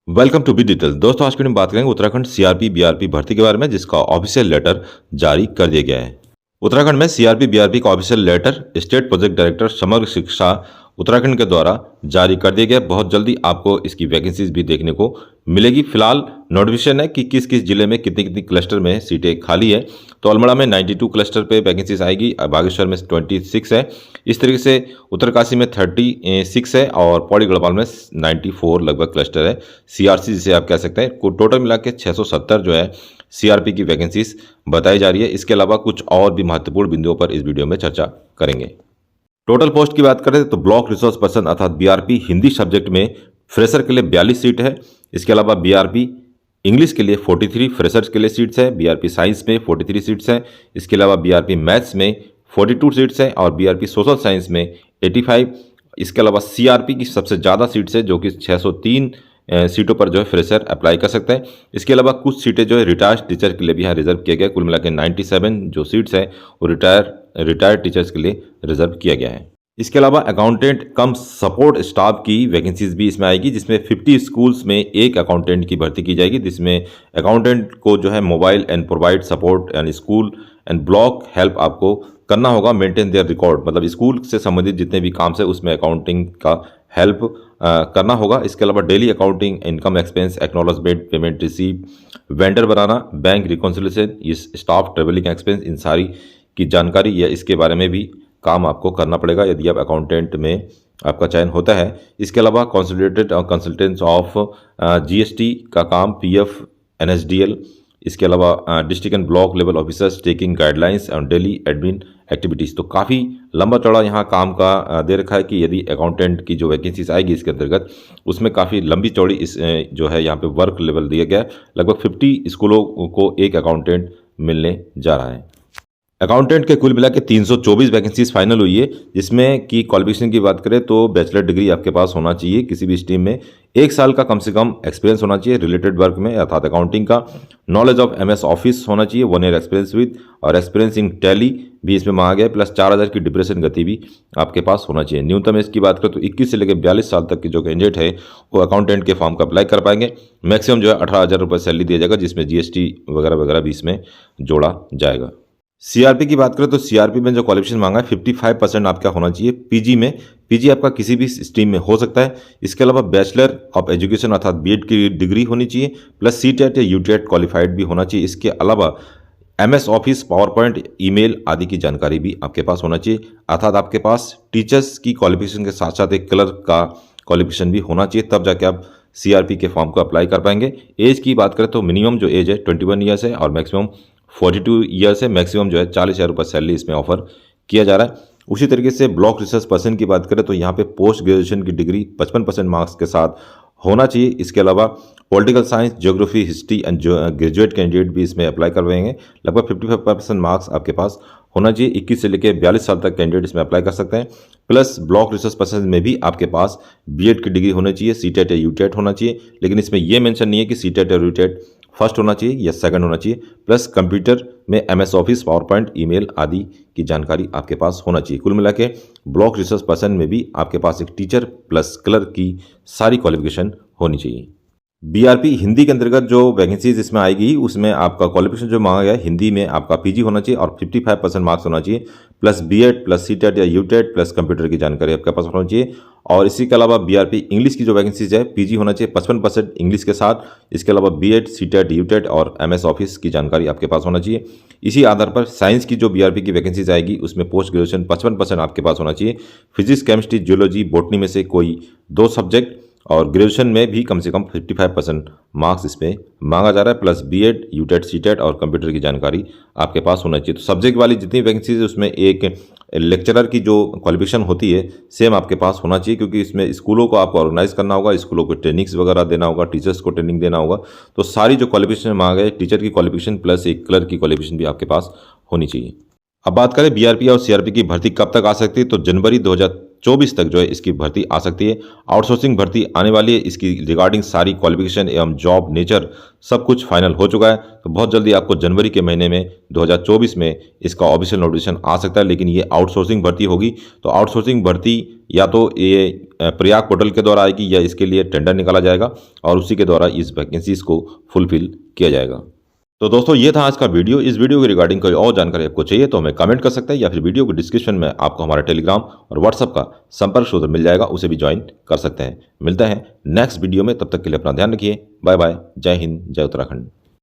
Welcome to be detail. दोस्तों, आज की वीडियो में बात करेंगे उत्तराखंड सीआरपी बीआरपी भर्ती के बारे में, जिसका ऑफिशियल लेटर जारी कर दिया गया है। उत्तराखंड में सीआरपी बीआरपी का official letter state project director Samagra Shiksha Uttarakhand के द्वारा जारी कर दिया गया। बहुत जल्दी आपको इसकी वैकेंसीज भी देखने को मिलेगी। फिलहाल नोटिफिकेशन है कि किस किस जिले में कितनी कितनी क्लस्टर में सीटें खाली है। तो अल्मोड़ा में 92 क्लस्टर पे वैकेंसीज आएगी, बागेश्वर में 26 है, इस तरीके से उत्तरकाशी में 36 है और पौड़ी गढ़वाल में 94 लगभग क्लस्टर है। सीआरसी जिसे आप कह सकते हैं। टोटल मिला के 670 जो है सीआरपी की वैकेंसीज बताई जा रही है। इसके अलावा कुछ और भी महत्वपूर्ण बिंदुओं पर इस वीडियो में चर्चा करेंगे। टोटल पोस्ट की बात करें तो ब्लॉक रिसोर्स पर्सन अर्थात बीआरपी हिंदी सब्जेक्ट में फ्रेशर के लिए 42 सीट है। इसके अलावा बीआरपी इंग्लिश के लिए 43 फ्रेशर्स के लिए सीट्स है। बीआरपी साइंस में 43 सीट्स हैं। इसके अलावा बीआरपी मैथ्स में 42 सीट्स हैं और बीआरपी सोशल साइंस में 85। इसके अलावा सीआरपी की सबसे ज़्यादा सीट्स है, जो कि 603 सीटों पर जो है फ्रेशर अप्लाई कर सकते हैं। इसके अलावा कुछ सीटें जो है रिटायर्ड टीचर के लिए भी यहाँ रिजर्व किया गया। कुल मिला के 97 जो सीट्स हैं वो रिटायर्ड टीचर्स के लिए रिजर्व किया गया है। इसके अलावा अकाउंटेंट कम सपोर्ट स्टाफ की वैकेंसीज भी इसमें आएगी, जिसमें 50 स्कूल्स में एक अकाउंटेंट की भर्ती की जाएगी, जिसमें अकाउंटेंट को जो है mobile and provide support and school and block help आपको करना होगा। मेंटेन देयर रिकॉर्ड, मतलब स्कूल से संबंधित जितने भी काम है उसमें अकाउंटिंग का हेल्प करना होगा। इसके अलावा daily accounting, income expense, acknowledgement, payment receive, vendor बनाना, बैंक रिकॉन्सिलेशन, इस स्टाफ ट्रेवलिंग एक्सपेंस, इन सारी की जानकारी या इसके बारे में भी काम आपको करना पड़ेगा यदि आप अकाउंटेंट में आपका चयन होता है। इसके अलावा कंसोलिडेटेड और कंसल्टेंट्स ऑफ जीएसटी का काम, पीएफ, एनएसडीएल। इसके अलावा district and block level officers taking guidelines और डेली एडमिन एक्टिविटीज़। तो काफ़ी लंबा चौड़ा यहाँ काम का दे रखा है कि यदि अकाउंटेंट की जो वैकेंसीज आएगी इसके अंतर्गत, उसमें काफ़ी लंबी चौड़ी इस जो है यहाँ पे वर्क लेवल दिया गया है। लगभग 50 स्कूलों को एक अकाउंटेंट मिलने जा रहा है। अकाउंटेंट के कुल मिला के 324 वैकेंसीज फाइनल हुई है, जिसमें कि क्वालिफिकेशन की बात करें तो बैचलर डिग्री आपके पास होना चाहिए किसी भी स्ट्रीम में, 1 साल का कम से कम एक्सपीरियंस होना चाहिए रिलेटेड वर्क में अर्थात अकाउंटिंग का, नॉलेज ऑफ एमएस ऑफिस होना चाहिए, 1 ईयर एक्सपीरियंस विद और एक्सपीरियंस इन टैली भी इसमें मांगा गया, प्लस 4000 की डिप्रेशन गति भी आपके पास होना चाहिए। न्यूनतम एज की बात करें तो 21 से लेकर 42 साल तक की जो कैंडिडेट है वो अकाउंटेंट के फॉर्म का अप्लाई कर पाएंगे। मैक्सिमम जो है 18,000 रुपये सैलरी दिया जाएगा, जिसमें जीएसटी वगैरह वगैरह भी इसमें जोड़ा जाएगा। सीआरपी की बात करें तो सीआरपी में जो क्वालिफिकेशन मांगा है 55% आपका होना चाहिए पीजी में। पीजी आपका किसी भी स्ट्रीम में हो सकता है। इसके अलावा बैचलर ऑफ एजुकेशन अर्थात बीएड की डिग्री होनी चाहिए, प्लस सीटेट या यूटेट क्वालिफाइड भी होना चाहिए। इसके अलावा MS office, power point, email आदि की जानकारी भी आपके पास होना चाहिए, अर्थात आपके पास टीचर्स की क्वालिफिकेशन के साथ साथ एक क्लर्क का क्वालिफिकेशन भी होना चाहिए, तब जाके आप सीआरपी के फॉर्म को अप्लाई कर पाएंगे। एज की बात करें तो मिनिमम जो एज है 21 ईयर्स है और मैक्सिमम 42 ईयर्स है। मैक्सिमम जो है 40,000 रुपये सैलरी इसमें ऑफर किया जा रहा है। उसी तरीके से ब्लॉक रिसर्च पर्सन की बात करें तो यहाँ पे पोस्ट ग्रेजुएशन की डिग्री 55% मार्क्स के साथ होना चाहिए। इसके अलावा political science, geography, history and graduate candidate भी इसमें अप्लाई कर पाएंगे। लगभग 55% मार्क्स आपके पास होना चाहिए। 21 से लेकर 42 साल तक कैंडिडेट इसमें अप्लाई कर सकते हैं। प्लस ब्लॉक रिसर्च पर्सन में भी आपके पास बीएड की डिग्री होनी चाहिए, सीटेट या यूटेट होना चाहिए, लेकिन इसमें यह मेंशन नहीं है कि सीटेट या यूटेट फर्स्ट होना चाहिए या सेकंड होना चाहिए। प्लस कंप्यूटर में MS office, power point, email आदि की जानकारी आपके पास होना चाहिए। कुल मिला के ब्लॉक रिसर्च पर्सन में भी आपके पास एक टीचर प्लस क्लर्क की सारी क्वालिफिकेशन होनी चाहिए। बीआरपी हिंदी के अंतर्गत जो वैकेंसीज इसमें आएगी उसमें आपका क्वालिफिकेशन जो मांगा गया है हिंदी में आपका पीजी होना चाहिए और 55% मार्क्स होना चाहिए, प्लस बीएड, प्लस सीटेट या यूटेट, प्लस कंप्यूटर की जानकारी आपके पास होना चाहिए। और इसी के अलावा बीआरपी इंग्लिश की जो वैकेंसीज है पीजी होना चाहिए 55% इंग्लिश के साथ। इसके अलावा बीएड, सीटेट, यूटेट और एमएस ऑफिस की जानकारी आपके पास होना चाहिए। इसी आधार पर साइंस की जो बीआरपी की वैकेंसीज आएगी उसमें पोस्ट ग्रेजुएशन 55% आपके पास होना चाहिए। फिजिक्स, केमिस्ट्री, जियोलॉजी, बॉटनी में से कोई 2 सब्जेक्ट और ग्रेजुएशन में भी कम से कम 55% मार्क्स इसमें मांगा जा रहा है, प्लस बीएड, यूटेट, सीटेट और कंप्यूटर की जानकारी आपके पास होना चाहिए। तो सब्जेक्ट वाली जितनी वैकेंसीज है उसमें एक लेक्चरर की जो क्वालिफिकेशन होती है सेम आपके पास होना चाहिए, क्योंकि इसमें स्कूलों को आपको ऑर्गेनाइज करना होगा, स्कूलों को ट्रेनिंग्स वगैरह देना होगा, टीचर्स को ट्रेनिंग देना होगा। तो सारी जो क्वालिफिकेशन मांगा है टीचर की क्वालिफिकेशन प्लस एक क्लर्क की क्वालिफिकेशन भी आपके पास होनी चाहिए। अब बात करें बीआरपी और सीआरपी की भर्ती कब तक आ सकती है तो जनवरी 2024 तक जो है इसकी भर्ती आ सकती है। आउटसोर्सिंग भर्ती आने वाली है, इसकी रिगार्डिंग सारी क्वालिफिकेशन एवं जॉब नेचर सब कुछ फाइनल हो चुका है। तो बहुत जल्दी आपको जनवरी के महीने में 2024 में इसका ऑफिशियल नोटिफिकेशन आ सकता है, लेकिन ये आउटसोर्सिंग भर्ती होगी। तो आउटसोर्सिंग भर्ती या तो ये प्रयाग पोर्टल के द्वारा आएगी या इसके लिए टेंडर निकाला जाएगा और उसी के द्वारा इस वैकेंसीज को फुलफिल किया जाएगा। तो दोस्तों ये था आज का वीडियो। इस वीडियो के रिगार्डिंग कोई और जानकारी आपको चाहिए तो हमें कमेंट कर सकते हैं या फिर वीडियो के डिस्क्रिप्शन में आपको हमारा टेलीग्राम और व्हाट्सअप का संपर्क सूत्र मिल जाएगा, उसे भी ज्वाइन कर सकते हैं। मिलते हैं नेक्स्ट वीडियो में, तब तक के लिए अपना ध्यान रखिए। Bye bye. जय हिंद, जय उत्तराखंड।